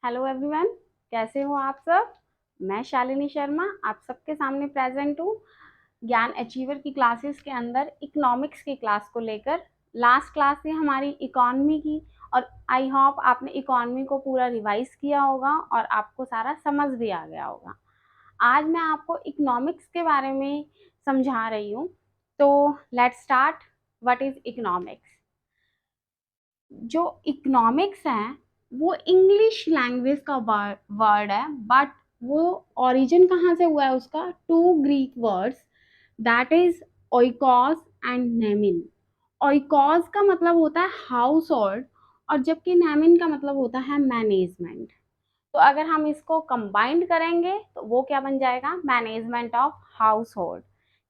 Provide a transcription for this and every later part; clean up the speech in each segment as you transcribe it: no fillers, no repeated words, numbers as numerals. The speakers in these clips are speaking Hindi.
हेलो एवरीवन, कैसे हो आप सब। मैं शालिनी शर्मा आप सबके सामने प्रेजेंट हूँ ज्ञान अचीवर की क्लासेस के अंदर इकोनॉमिक्स की क्लास को लेकर। लास्ट क्लास से हमारी इकोनॉमी की, और आई होप आपने इकोनॉमी को पूरा रिवाइज किया होगा और आपको सारा समझ भी आ गया होगा। आज मैं आपको इकोनॉमिक्स के बारे में समझा रही हूँ। तो let's start. What is economics. जो इकोनॉमिक्स है वो इंग्लिश लैंग्वेज का वर्ड है, बट वो ओरिजिन कहाँ से हुआ है उसका? Two Greek words, that is oikos and nemein. Oikos का मतलब होता है हाउस होल्ड, और जबकि नेमिन का मतलब होता है मैनेजमेंट। तो अगर हम इसको कंबाइंड करेंगे तो वो क्या बन जाएगा? Management of house hold.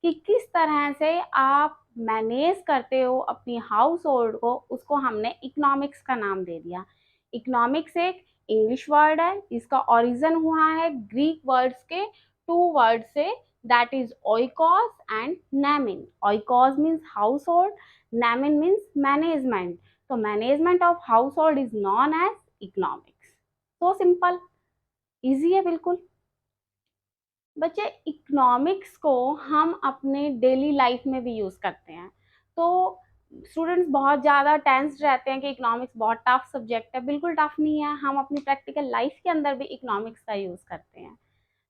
कि किस तरह से आप मैनेज करते हो अपनी हाउस होल्ड को, उसको हमने इकोनॉमिक्स का नाम दे दिया। इकोनॉमिक्स एक इंग्लिश वर्ड है, इसका ओरिजिन हुआ है ग्रीक वर्ड्स के टू वर्ड से, that is oikos and nemein. Oikos means household, nemein means management. तो management of household is known as economics. So simple, easy है बिल्कुल। बच्चे, इकोनॉमिक्स को हम अपने डेली लाइफ में भी यूज करते हैं। तो स्टूडेंट्स बहुत ज़्यादा टेंस्ड रहते हैं कि इकोनॉमिक्स बहुत टफ सब्जेक्ट है। बिल्कुल टफ नहीं है, हम अपनी प्रैक्टिकल लाइफ के अंदर भी इकोनॉमिक्स का यूज करते हैं।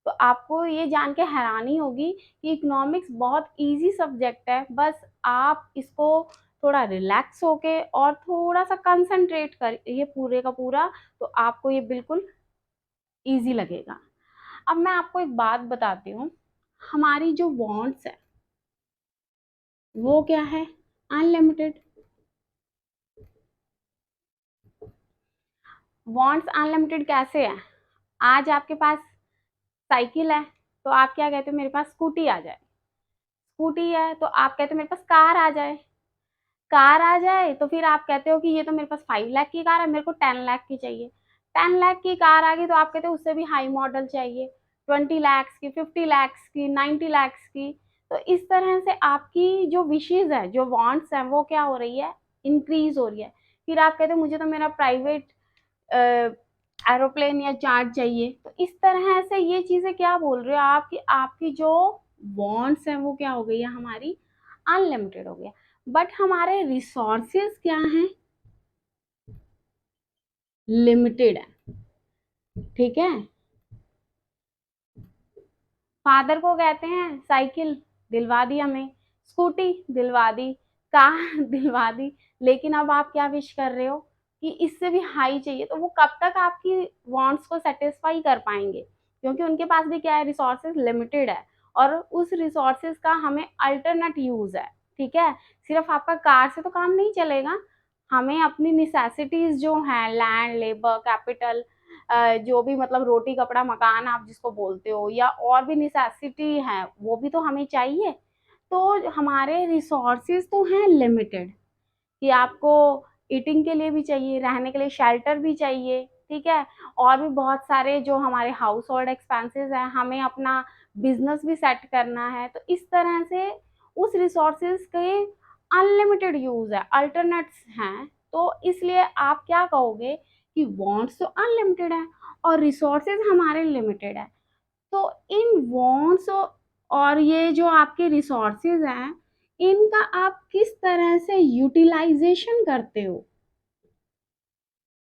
तो आपको ये जान के हैरानी होगी कि इकोनॉमिक्स बहुत इजी सब्जेक्ट है। बस आप इसको थोड़ा रिलैक्स होके और थोड़ा सा कंसंट्रेट कर ये पूरे का पूरा, तो आपको ये बिल्कुल इजी लगेगा। अब मैं आपको एक बात बताती हूँ। हमारी जो वांट्स है वो क्या है? अनलिमिटेड। वांट्स अनलिमिटेड कैसे है? आज आपके पास साइकिल है तो आप क्या कहते हो? मेरे पास स्कूटी आ जाए। स्कूटी है तो आप कहते हो मेरे पास कार आ जाए। कार आ जाए तो फिर आप कहते हो कि ये तो मेरे पास 5 लाख की कार है, मेरे को 10 लाख की चाहिए। 10 लाख की कार आ गई तो आप कहते हो उससे भी हाई मॉडल चाहिए, 20 लैक्स की, 50 लैक्स की, 90 लैक्स की। तो इस तरह से आपकी जो विशेज है, जो वांट्स है, वो क्या हो रही है? इंक्रीज हो रही है। फिर आप कहते हो मुझे तो मेरा प्राइवेट एरोप्लेन या चार्ट चाहिए। तो इस तरह से ये चीजें क्या बोल रहे हो आप कि आपकी जो वांट्स है वो क्या हो गई है? हमारी अनलिमिटेड हो गया। बट हमारे रिसोर्सेज क्या हैं? लिमिटेड है। ठीक है। फादर को कहते हैं साइकिल, दिलवा दी हमें। स्कूटी दिलवा दी। कार दिलवा दी। लेकिन अब आप क्या विश कर रहे हो कि इससे भी हाई चाहिए। तो वो कब तक आपकी वांट्स को सेटिस्फाई कर पाएंगे? क्योंकि उनके पास भी क्या है? रिसोर्सेज लिमिटेड है, और उस रिसोर्सेज का हमें अल्टरनेट यूज है। ठीक है। सिर्फ आपका कार से तो काम नहीं चलेगा। हमें अपनी निसेसिटीज जो हैं, लैंड, लेबर, कैपिटल, जो भी मतलब रोटी कपड़ा मकान आप जिसको बोलते हो, या और भी निसेसिटी है, वो भी तो हमें चाहिए। तो हमारे रिसोर्सेज तो हैं लिमिटेड, कि आपको ईटिंग के लिए भी चाहिए, रहने के लिए शेल्टर भी चाहिए। ठीक है। और भी बहुत सारे जो हमारे हाउस होल्ड एक्सपेंसेस हैं, हमें अपना बिजनेस भी सेट करना है। तो इस तरह से उस रिसोर्सेज के अनलिमिटेड यूज है, अल्टरनेट्स हैं। तो इसलिए आप क्या कहोगे कि वांट्स तो अनलिमिटेड है और रिसोर्सेज हमारे लिमिटेड है। तो इन वांट्स और ये जो आपके रिसोर्सेज हैं, इनका आप किस तरह से यूटिलाइजेशन करते हो?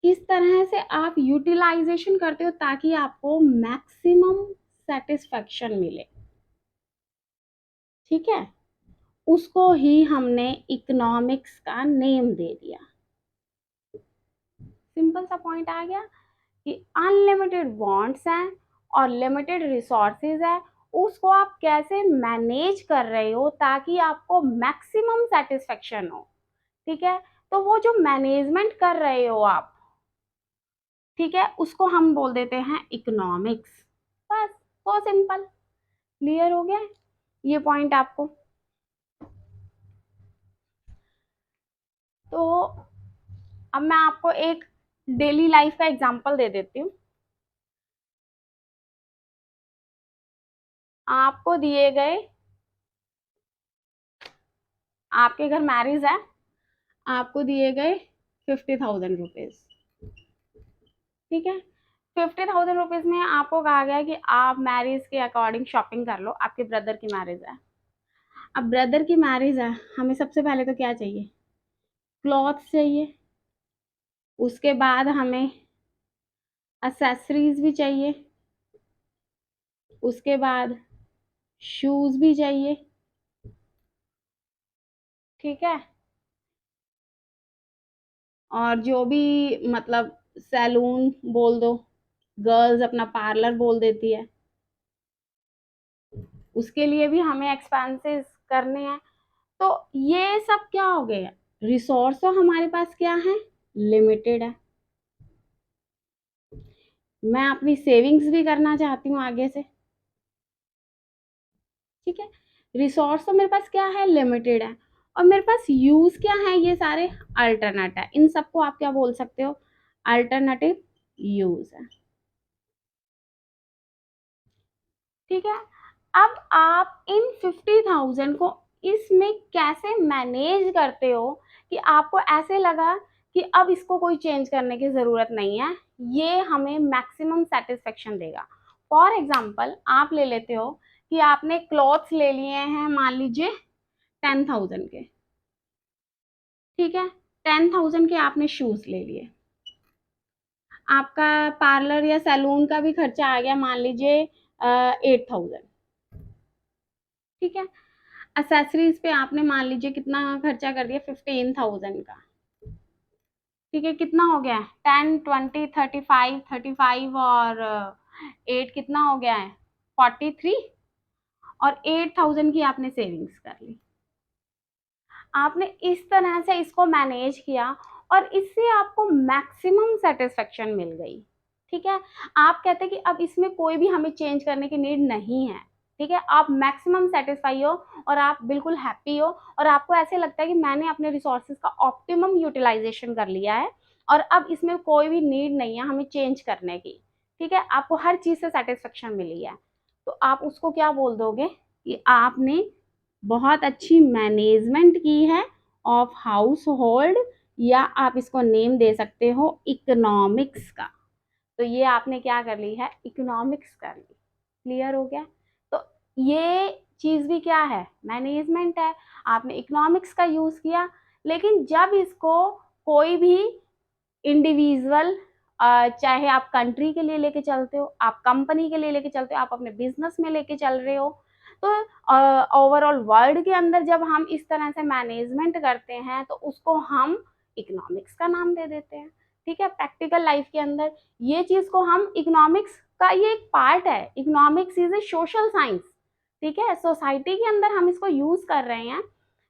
किस तरह से आप यूटिलाइजेशन करते हो ताकि आपको मैक्सिमम सेटिस्फेक्शन मिले? ठीक है। उसको ही हमने इकोनॉमिक्स का नेम दे दिया। सिंपल सा पॉइंट आ गया कि अनलिमिटेड वांट्स हैं और लिमिटेड रिसोर्सेज है, उसको आप कैसे मैनेज कर रहे हो ताकि आपको मैक्सिमम सेटिस्फेक्शन हो। ठीक है। तो वो जो मैनेजमेंट कर रहे हो आप, ठीक है, उसको हम बोल देते हैं इकोनॉमिक्स। बस, तो सिंपल। क्लियर हो गया ये पॉइंट आपको? तो अब मैं आपको एक डेली लाइफ का एग्जांपल दे देती हूँ। आपको दिए गए, आपके घर मैरिज है, आपको दिए गए 50,000 रुपीज। ठीक है। 50,000 रुपीज में आपको कहा गया कि आप मैरिज के अकॉर्डिंग शॉपिंग कर लो, आपके ब्रदर की मैरिज है। अब ब्रदर की मैरिज है, हमें सबसे पहले तो क्या चाहिए, क्लॉथ्स चाहिए, उसके बाद हमें एक्सेसरीज भी चाहिए, उसके बाद शूज भी चाहिए, ठीक है। और जो भी मतलब सैलून बोल दो, गर्ल्स अपना पार्लर बोल देती है, उसके लिए भी हमें एक्सपेंसेस करने हैं। तो ये सब क्या हो गया, रिसोर्स तो हमारे पास क्या है, लिमिटेड है। मैं अपनी सेविंग्स भी करना चाहती हूँ आगे से, ठीक है। रिसोर्स तो मेरे पास क्या है, लिमिटेड है, और मेरे पास यूज क्या है, ये सारे अल्टरनेट है। इन सबको आप क्या बोल सकते हो, अल्टरनेटिव यूज है, ठीक है। अब आप इन 50,000 को इसमें कैसे मैनेज करते हो कि आपको ऐसे लगा कि अब इसको कोई चेंज करने की जरूरत नहीं है, ये हमें मैक्सिमम सेटिस्फेक्शन देगा। फॉर एग्जाम्पल आप ले लेते हो कि आपने क्लॉथ्स ले लिए हैं, मान लीजिए 10,000 के, ठीक है। 10,000 के आपने शूज ले लिए, आपका पार्लर या सैलून का भी खर्चा आ गया, मान लीजिए 8,000, ठीक है। एक्सेसरीज पे आपने मान लीजिए कितना खर्चा कर दिया, 15,000 का, ठीक है। कितना हो गया है, 10, 20, 35, 35 और 8 कितना हो गया है, 43, और 8,000 की आपने सेविंग्स कर ली। आपने इस तरह से इसको मैनेज किया और इससे आपको मैक्सिमम सेटिस्फेक्शन मिल गई, ठीक है। आप कहते हैं कि अब इसमें कोई भी हमें चेंज करने की नीड नहीं है, ठीक है। आप मैक्सिमम सेटिस्फाई हो और आप बिल्कुल हैप्पी हो, और आपको ऐसे लगता है कि मैंने अपने रिसोर्सेज का ऑप्टिमम यूटिलाइजेशन कर लिया है और अब इसमें कोई भी नीड नहीं है हमें चेंज करने की, ठीक है। आपको हर चीज से सेटिस्फेक्शन मिली है, तो आप उसको क्या बोल दोगे कि आपने बहुत अच्छी मैनेजमेंट की है ऑफ हाउस होल्ड, या आप इसको नेम दे सकते हो इकोनॉमिक्स का। तो ये आपने क्या कर ली है, इकोनॉमिक्स कर ली, क्लियर हो गया। तो ये चीज भी क्या है, मैनेजमेंट है, आपने इकोनॉमिक्स का यूज किया। लेकिन जब इसको कोई भी इंडिविजुअल, चाहे आप कंट्री के लिए लेके चलते हो, आप कंपनी के लिए लेके चलते हो, आप अपने बिजनेस में लेके चल रहे हो, तो ओवरऑल वर्ल्ड के अंदर जब हम इस तरह से मैनेजमेंट करते हैं तो उसको हम इकोनॉमिक्स का नाम दे देते हैं, ठीक है। प्रैक्टिकल लाइफ के अंदर ये चीज को हम इकोनॉमिक्स का ये एक पार्ट है, economics is a social science, ठीक है। सोसाइटी के अंदर हम इसको यूज कर रहे हैं,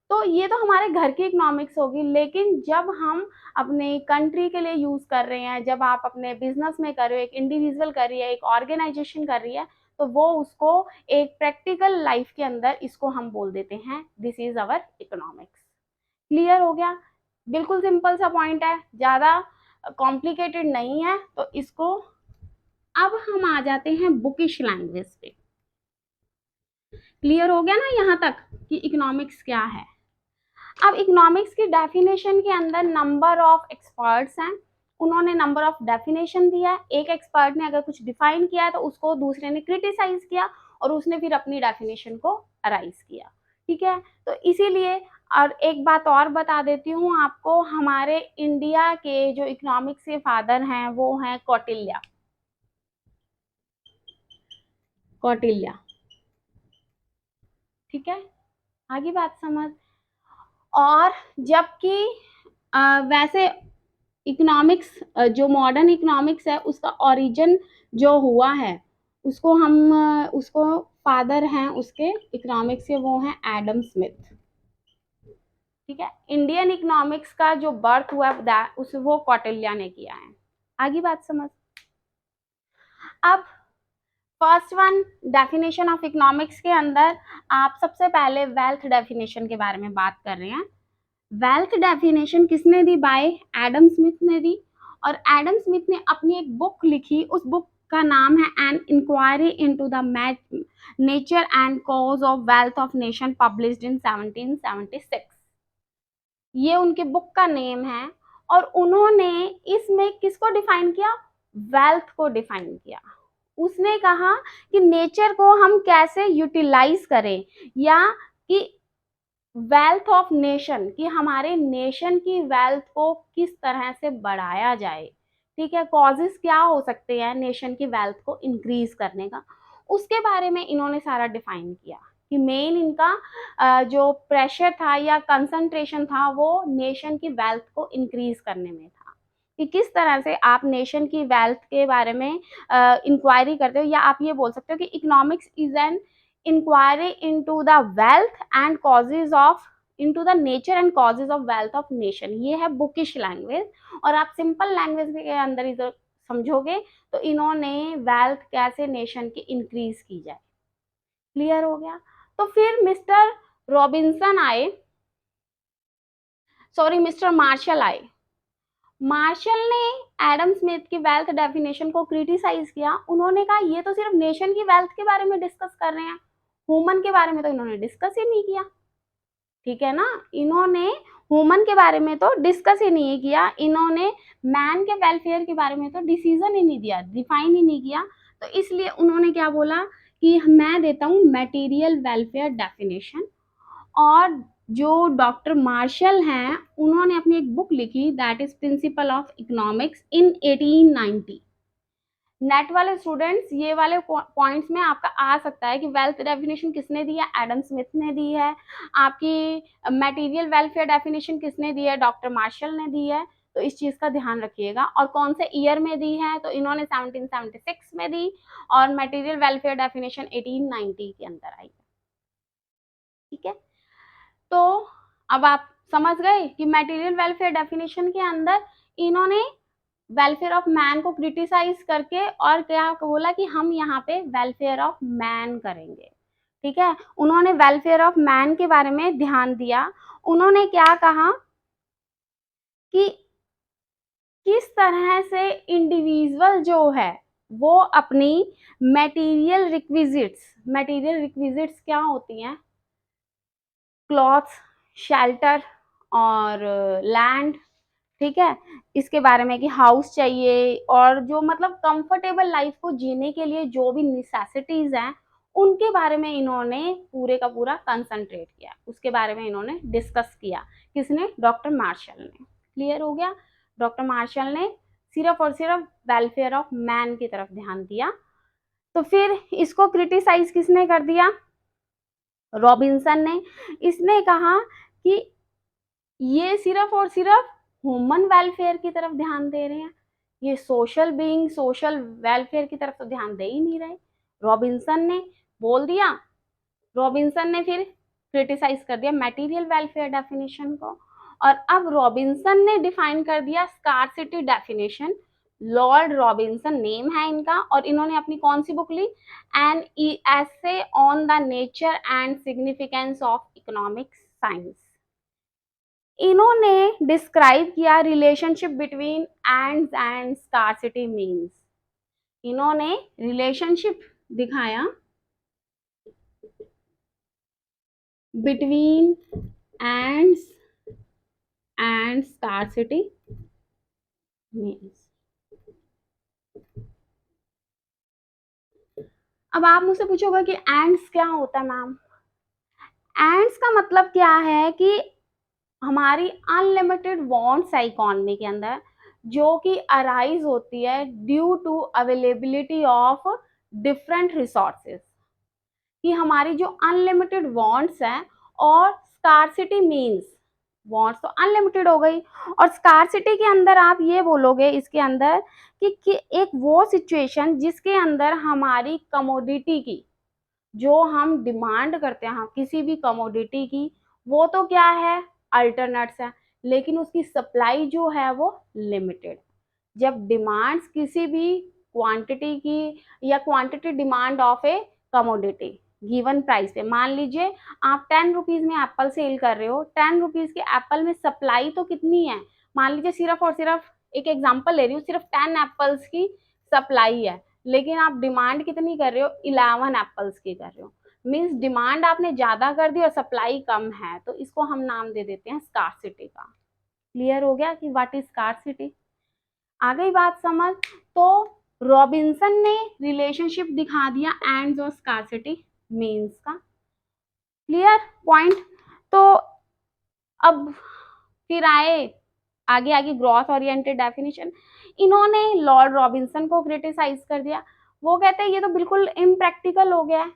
तो ये तो हमारे घर की इकोनॉमिक्स होगी। लेकिन जब हम अपने कंट्री के लिए यूज कर रहे हैं, जब आप अपने बिजनेस में कर रहे हो, एक इंडिविजुअल कर रही है, एक ऑर्गेनाइजेशन कर रही है, तो वो उसको एक प्रैक्टिकल लाइफ के अंदर इसको हम बोल देते हैं this is our economics, clear हो गया। बिल्कुल सिंपल सा पॉइंट है, ज्यादा कॉम्प्लिकेटेड नहीं है। तो इसको अब हम आ जाते हैं बुकिश लैंग्वेज पे, क्लियर हो गया ना यहाँ तक कि इकोनॉमिक्स क्या है। अब इकोनॉमिक्स की डेफिनेशन के अंदर नंबर ऑफ एक्सपर्ट्स हैं, उन्होंने नंबर ऑफ डेफिनेशन दिया है। एक एक्सपर्ट ने अगर कुछ डिफाइन किया है तो उसको दूसरे ने क्रिटिसाइज किया और उसने फिर अपनी डेफिनेशन को अराइज किया, ठीक है। तो इसीलिए, और एक बात और बता देती हूँ आपको, हमारे इंडिया के जो इकोनॉमिक्स के फादर हैं वो हैं कौटिल्य, कौटिल्य, ठीक है। आगे बात समझ। और जबकि वैसे इकोनॉमिक्स, जो मॉडर्न इकोनॉमिक्स है उसका ओरिजिन जो हुआ है, उसको हम उसको फादर हैं उसके इकोनॉमिक्स के, वो हैं एडम स्मिथ, ठीक है। इंडियन इकोनॉमिक्स का जो बर्थ हुआ उस वो कौटिल्य ने किया है। आगे बात समझ। अब first one, definition of economics के अंदर आप सबसे पहले वेल्थ डेफिनेशन के बारे में बात कर रहे हैं। वेल्थ डेफिनेशन किसने दी, बाय एडम स्मिथ ने दी। और एडम स्मिथ ने अपनी एक बुक लिखी, उस बुक का नाम है an inquiry into the nature and cause of wealth of nation, published in 1776। ये उनके बुक का नेम है। और उन्होंने इसमें किसको डिफाइन किया, वेल्थ को डिफाइन किया। उसने कहा कि नेचर को हम कैसे यूटिलाइज करें, या कि वेल्थ ऑफ नेशन, कि हमारे नेशन की वेल्थ को किस तरह से बढ़ाया जाए, ठीक है, कॉजेस क्या हो सकते हैं नेशन की वेल्थ को इंक्रीज करने का, उसके बारे में इन्होंने सारा डिफाइन किया। कि मेन इनका जो प्रेशर था या कंसंट्रेशन था वो नेशन की वेल्थ को इंक्रीज करने में था, कि किस तरह से आप नेशन की वेल्थ के बारे में इंक्वायरी करते हो, या आप ये बोल सकते हो कि economics is an inquiry into the wealth and causes of, into the nature and causes of wealth of nation. ये है बुकिश लैंग्वेज, और आप सिंपल लैंग्वेज के अंदर इधर समझोगे तो इन्होंने वेल्थ कैसे नेशन की इंक्रीज की जाए। क्लियर हो गया। तो फिर मिस्टर रॉबिन्सन आए, सॉरी मिस्टर मार्शल आए। मार्शल ने एडम स्मिथ की वेल्थ डेफिनेशन को क्रिटिसाइज किया। उन्होंने कहा ये तो सिर्फ नेशन की वेल्थ के बारे में डिस्कस कर रहे हैं, ह्यूमन के बारे में तो इन्होंने डिस्कस ही नहीं किया। ठीक है ना, इन्होंने ह्यूमन के बारे में तो डिस्कस ही नहीं किया, इन्होंने मैन के वेलफेयर के बारे में तो डिसीजन ही नहीं दिया, डिफाइन ही नहीं किया। तो इसलिए उन्होंने क्या बोला कि मैं देता हूँ मटेरियल वेलफेयर डेफिनेशन। और जो डॉक्टर मार्शल हैं उन्होंने अपनी एक बुक लिखी, that is principle of economics, in 1890। Net वाले स्टूडेंट्स ये वाले पॉइंट्स में आपका आ सकता है कि वेल्थ डेफिनेशन किसने दी है, एडम स्मिथ ने दी है। आपकी मटेरियल वेलफेयर डेफिनेशन किसने दी है, डॉक्टर मार्शल ने दी है। तो इस चीज का ध्यान रखिएगा। और कौन से ईयर में दी है, तो इन्होंने 1776 में दी, और मटेरियल वेलफेयर डेफिनेशन 1890 के अंदर आई। ठीक है, तो अब आप समझ गए कि मटेरियल वेलफेयर डेफिनेशन के अंदर इन्होंने वेलफेयर ऑफ मैन को क्रिटिसाइज करके और क्या बोला कि हम यहाँ पे वेलफेयर ऑफ मैन करेंगे। ठीक है, उन्होंने वेलफेयर ऑफ मैन के बारे में ध्यान दिया। उन्होंने क्या कहा कि किस तरह से इंडिविजुअल जो है वो अपनी मटेरियल रिक्विजिट्स क्या होती हैं, क्लॉथ्स, शेल्टर और लैंड, ठीक है, इसके बारे में कि हाउस चाहिए और जो मतलब कंफर्टेबल लाइफ को जीने के लिए जो भी नेसेसिटीज हैं उनके बारे में इन्होंने पूरे का पूरा कंसंट्रेट किया, उसके बारे में इन्होंने डिस्कस किया। किसने, डॉक्टर मार्शल ने। क्लियर हो गया। डॉक्टर मार्शल ने सिर्फ और सिर्फ वेलफेयर ऑफ मैन की तरफ ध्यान दिया। तो फिर इसको क्रिटिसाइज किसने कर दिया, रॉबिन्सन ने। इसने कहा कि ये सिर्फ और सिर्फ ह्यूमन वेलफेयर की तरफ ध्यान दे रहे हैं, ये सोशल बीइंग, सोशल वेलफेयर की तरफ तो ध्यान दे ही नहीं रहे। रॉबिन्सन ने बोल दिया, रॉबिन्सन ने फिर क्रिटिसाइज कर दिया मटेरियल वेलफेयर डेफिनेशन को। और अब रॉबिन्सन ने डिफाइन कर दिया scarcity definition. Lord Robinson name है इनका, और इन्होंने अपनी कौन सी बुक ली, an essay on the nature and significance of economic science. इन्होंने डिस्क्राइब किया relationship between ends and scarcity means. इन्होंने रिलेशनशिप दिखाया between ends and scarcity means. अब आप मुझसे पूछोगे कि एंड्स क्या होता है मैम। एंड्स का मतलब क्या है कि हमारी अनलिमिटेड वांट्स है इकोनॉमी के अंदर, जो कि अराइज होती है due to availability of different resources. कि हमारी जो अनलिमिटेड वांट्स हैं, और स्कार्सिटी मीन्स वांट्स तो अनलिमिटेड हो गई, और स्कार्सिटी के अंदर आप ये बोलोगे इसके अंदर कि एक वो सिचुएशन जिसके अंदर हमारी कमोडिटी की जो हम डिमांड करते हैं, हम किसी भी कमोडिटी की, वो तो क्या है, अल्टरनेट्स है, लेकिन उसकी सप्लाई जो है वो लिमिटेड। जब डिमांड्स किसी भी क्वांटिटी की या quantity demand of A commodity given price पे, मान लीजिए आप 10 रुपीज में एप्पल सेल कर रहे हो, 10 रुपीज के एप्पल में सप्लाई तो कितनी है, मान लीजिए सिर्फ और सिर्फ एक एग्जांपल ले रही हूँ, सिर्फ 10 एप्पल्स की सप्लाई है, लेकिन आप डिमांड कितनी कर रहे हो, 11 एप्पल्स की कर रहे हो। मीन्स डिमांड आपने ज्यादा कर दी और सप्लाई कम है, तो इसको हम नाम दे देते हैं स्कार्सिटी का। क्लियर हो गया कि व्हाट इज स्कार्सिटी। आ गई बात समझ? तो रॉबिन्सन ने रिलेशनशिप दिखा दिया एंड्स और स्कार्सिटी मीन्स का। Clear point? तो अब फिर आगे आगे ग्रॉथ ओरिएंटेड डेफिनेशन। इन्होंने लॉर्ड रॉबिन्सन को क्रिटिसाइज कर दिया। वो कहते हैं ये तो बिल्कुल इम्प्रैक्टिकल हो गया है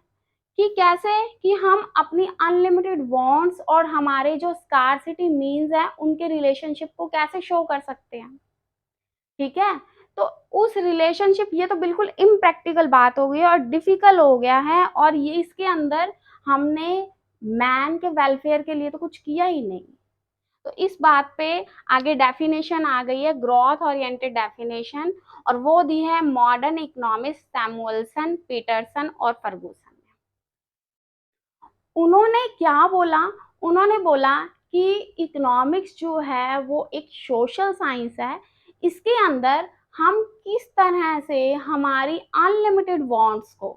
कि कैसे कि हम अपनी अनलिमिटेड वांट्स और हमारे जो स्कार्सिटी मीन्स है उनके रिलेशनशिप को कैसे शो कर सकते हैं। ठीक है, तो उस रिलेशनशिप, ये तो बिल्कुल इम्प्रैक्टिकल बात हो गई और डिफिकल्ट हो गया है, और ये इसके अंदर हमने मैन के वेलफेयर के लिए तो कुछ किया ही नहीं। तो इस बात पे आगे डेफिनेशन आ गई है, ग्रोथ ओरिएंटेड डेफिनेशन, और वो दी है मॉडर्न इकोनॉमिस्ट सैमुअलसन, पीटरसन और फर्गूसन ने। उन्होंने क्या बोला? उन्होंने बोला कि इकोनॉमिक्स जो है वो एक सोशल साइंस है, इसके अंदर हम किस तरह से हमारी अनलिमिटेड वांट्स को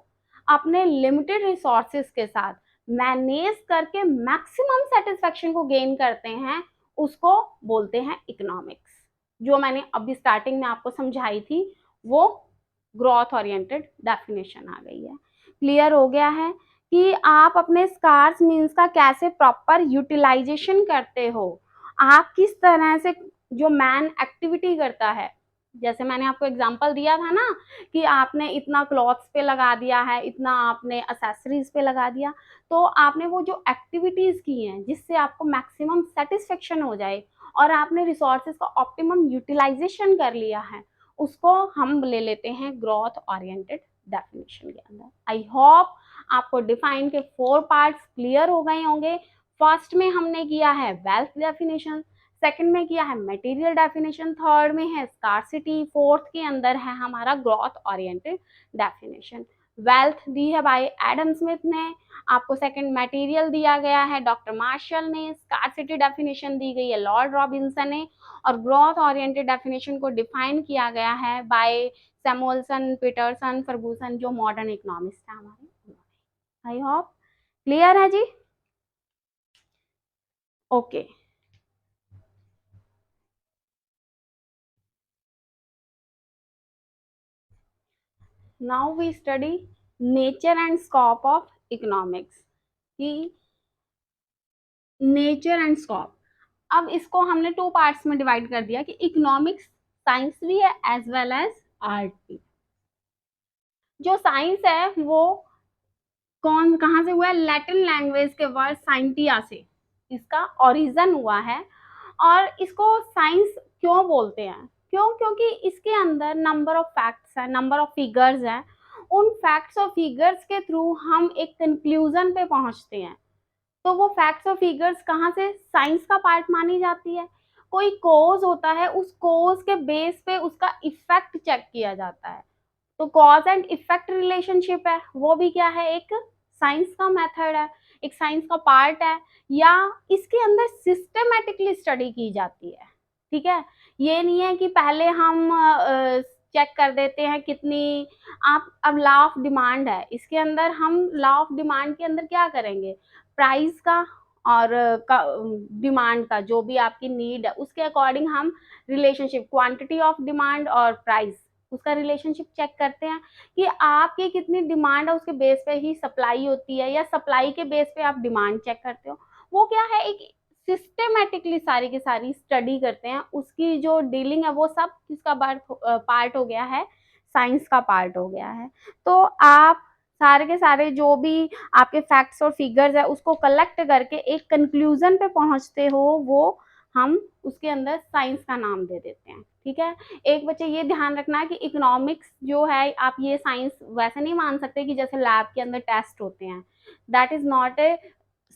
अपने लिमिटेड रिसोर्सेज के साथ मैनेज करके मैक्सिमम सेटिस्फेक्शन को गेन करते हैं, उसको बोलते हैं इकोनॉमिक्स। जो मैंने अभी स्टार्टिंग में आपको समझाई थी वो ग्रोथ ओरिएंटेड डेफिनेशन आ गई है। क्लियर हो गया है कि आप अपने स्कार्स मीन्स का कैसे प्रॉपर यूटिलाइजेशन करते हो, आप किस तरह से जो मैन एक्टिविटी करता है, जैसे मैंने आपको एग्जांपल दिया था ना कि आपने इतना क्लॉथ्स पे लगा दिया है, इतना आपने एक्सेसरीज पे लगा दिया, तो आपने वो जो एक्टिविटीज की हैं जिससे आपको मैक्सिमम सेटिस्फेक्शन हो जाए और आपने रिसोर्सेज का ऑप्टिमम यूटिलाइजेशन कर लिया है, उसको हम ले लेते हैं ग्रोथ ओरिएंटेड डेफिनेशन के अंदर। आई होप आपको डिफाइन के 4 पार्ट्स क्लियर हो गए होंगे। फर्स्ट में हमने किया है वेल्थ डेफिनेशन, सेकंड में किया है मटेरियल डेफिनेशन, थर्ड में है स्कार्सिटी, फोर्थ के अंदर है हमारा ग्रोथ ओरिएंटेड डेफिनेशन। वेल्थ दी है बाय एडम स्मिथ ने, आपको सेकंड मटेरियल दिया गया है डॉक्टर मार्शल ने, स्कार्सिटी डेफिनेशन दी गई है लॉर्ड रॉबिन्सन ने, और ग्रोथ ओरिएंटेड डेफिनेशन को डिफाइन किया गया है बाय सैमुअलसन, पीटरसन, फर्गूसन, जो मॉडर्न इकोनॉमिस्ट है हमारे। आई होप क्लियर है जी? Okay, now we study nature and scope of economics की नेचर एंड स्कोप। अब इसको हमने 2 पार्ट्स में डिवाइड कर दिया कि इकोनॉमिक्स साइंस भी है एज वेल एज आर्ट भी। जो साइंस है वो कहाँ से हुआ है? लैटिन लैंग्वेज के वर्ड साइंटिया से इसका ओरिजिन हुआ है। और इसको साइंस क्यों बोलते हैं? क्योंकि इसके अंदर नंबर ऑफ फैक्ट्स है, नंबर ऑफ फिगर्स है, उन फैक्ट्स और फिगर्स के थ्रू हम एक कंक्लूजन पे पहुंचते हैं। तो वो फैक्ट्स और फिगर्स कहाँ से साइंस का पार्ट मानी जाती है। कोई कॉज होता है, उस कॉज के बेस पे उसका इफेक्ट चेक किया जाता है, तो कॉज एंड इफेक्ट रिलेशनशिप है, वो भी क्या है? एक साइंस का मेथड है, एक साइंस का पार्ट है, या इसके अंदर सिस्टमेटिकली स्टडी की जाती है। ठीक है, ये नहीं है कि पहले हम चेक कर देते हैं कितनी, आप अब लॉ ऑफ डिमांड है, इसके अंदर हम लॉ ऑफ डिमांड के अंदर क्या करेंगे? प्राइस का और डिमांड का, जो भी आपकी नीड है उसके अकॉर्डिंग हम रिलेशनशिप, क्वांटिटी ऑफ डिमांड और प्राइस, उसका रिलेशनशिप चेक करते हैं कि आपकी कितनी डिमांड है, उसके बेस पे ही सप्लाई होती है, या सप्लाई के बेस पे आप डिमांड चेक करते हो। वो क्या है? एक सिस्टेमेटिकली सारी की सारी स्टडी करते हैं, उसकी जो डीलिंग है वो सब किसका पार्ट हो गया है? साइंस का पार्ट हो गया है। तो आप सारे के सारे जो भी आपके फैक्ट्स और फिगर्स है उसको कलेक्ट करके एक कंक्लूजन पे पहुंचते हो, वो हम उसके अंदर साइंस का नाम दे देते हैं। ठीक है, एक बच्चे ये ध्यान रखना कि इकोनॉमिक्स जो है, आप ये साइंस वैसे नहीं मान सकते कि जैसे लैब के अंदर टेस्ट होते हैं, that is not a,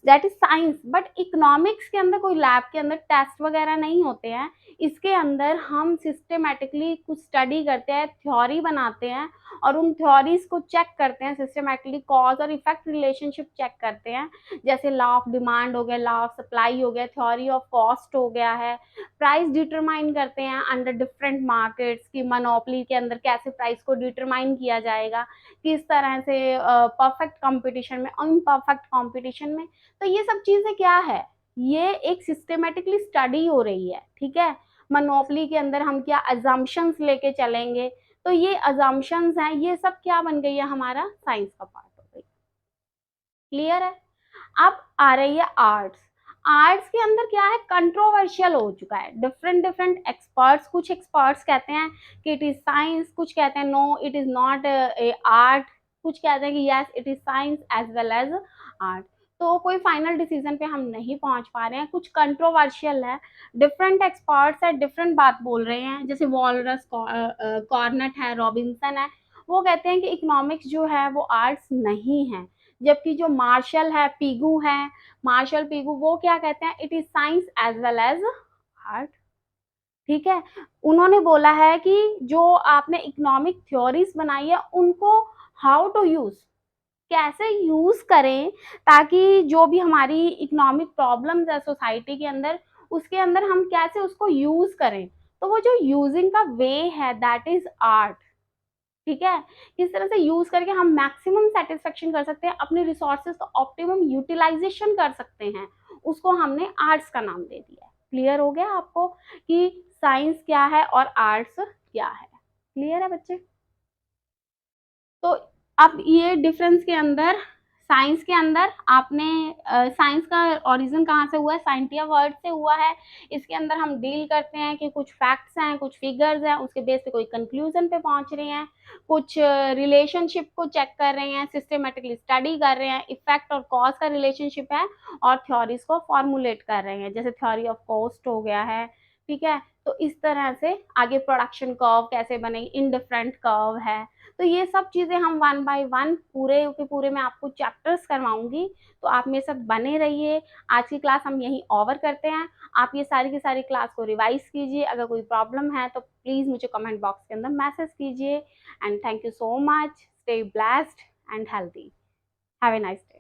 that is science. But economics के अंदर कोई लैब के अंदर टेस्ट वगैरह नहीं होते हैं, इसके अंदर हम सिस्टेमेटिकली कुछ स्टडी करते हैं, थ्योरी बनाते हैं, और उन थ्योरीज को चेक करते हैं सिस्टेमेटिकली, कॉज और इफेक्ट रिलेशनशिप चेक करते हैं। जैसे लॉ ऑफ डिमांड हो गया, लॉ ऑफ सप्लाई हो गया, थ्योरी ऑफ कॉस्ट हो गया है, प्राइस डिटरमाइन करते हैं अंडर डिफरेंट मार्केट्स की, मोनोपोली के अंदर कैसे प्राइस को डिटरमाइन किया जाएगा, किस तरह से परफेक्ट कंपटीशन में, इम्परफेक्ट कंपटीशन में। तो ये सब चीजें क्या है? ये एक सिस्टेमेटिकली स्टडी हो रही है। ठीक है, मोनोपोली के अंदर हम क्या अजम्पशंस लेके चलेंगे, तो ये अजम्पशंस हैं, ये सब क्या बन गई है, हमारा साइंस का पार्ट हो गई। क्लियर है? अब आ रही है आर्ट्स। आर्ट्स के अंदर क्या है, कंट्रोवर्शियल हो चुका है। डिफरेंट डिफरेंट एक्सपर्ट्स, कुछ एक्सपर्ट्स कहते हैं कि इट इज साइंस, कुछ कहते हैं no it is not art, कुछ कहते हैं कि yes it is science as well as art. तो कोई फाइनल डिसीजन पे हम नहीं पहुंच पा रहे हैं, कुछ कंट्रोवर्शियल है, डिफरेंट एक्सपर्ट्स है, डिफरेंट बात बोल रहे हैं। जैसे वॉलरस कॉर्नेट है, रॉबिन्सन है, वो कहते हैं कि इकोनॉमिक्स जो है वो आर्ट्स नहीं है। जबकि जो मार्शल है, पीगू है, मार्शल पीगू, वो क्या कहते हैं, it is science as well as art. ठीक है, उन्होंने बोला है कि जो आपने इकोनॉमिक थ्योरीज बनाई है उनको हाउ टू यूज, कैसे यूज करें, ताकि जो भी हमारी इकोनॉमिक प्रॉब्लम्स है सोसाइटी के अंदर, उसके अंदर हम कैसे उसको यूज करें। तो वो जो यूजिंग का वे है दैट इज आर्ट। ठीक है, किस तरह से यूज करके हम मैक्सिमम सेटिस्फेक्शन कर सकते हैं, अपने रिसोर्सेज का ऑप्टिमम यूटिलाइजेशन कर सकते हैं, उसको हमने आर्ट्स का नाम दे दिया है। क्लियर हो गया आपको कि साइंस क्या है और आर्ट्स क्या है? क्लियर है बच्चे? तो अब ये डिफरेंस के अंदर, साइंस के अंदर आपने साइंस का ओरिजिन कहाँ से हुआ है, साइंटिया वर्ड से हुआ है। इसके अंदर हम डील करते हैं कि कुछ फैक्ट्स हैं, कुछ फिगर्स हैं, उसके बेस पे कोई कंक्लूजन पे पहुंच रहे हैं, कुछ रिलेशनशिप को चेक कर रहे हैं, सिस्टमेटिकली स्टडी कर रहे हैं, इफेक्ट और कॉज का रिलेशनशिप है, और थ्योरीज को फॉर्मुलेट कर रहे हैं, जैसे थ्योरी ऑफ कॉस्ट हो गया है। ठीक है, तो इस तरह से आगे प्रोडक्शन कर्व कैसे बनेगी, इनडिफरेंट कर्व है। तो ये सब चीजें हम वन बाय वन पूरे के पूरे मैं आपको चैप्टर्स करवाऊंगी, तो आप मेरे साथ बने रहिए। आज की क्लास हम यहीं ओवर करते हैं। आप ये सारी की सारी क्लास को रिवाइज कीजिए, अगर कोई प्रॉब्लम है तो प्लीज मुझे कमेंट बॉक्स के अंदर मैसेज कीजिए। And thank you so much, stay blessed and healthy, have a nice day.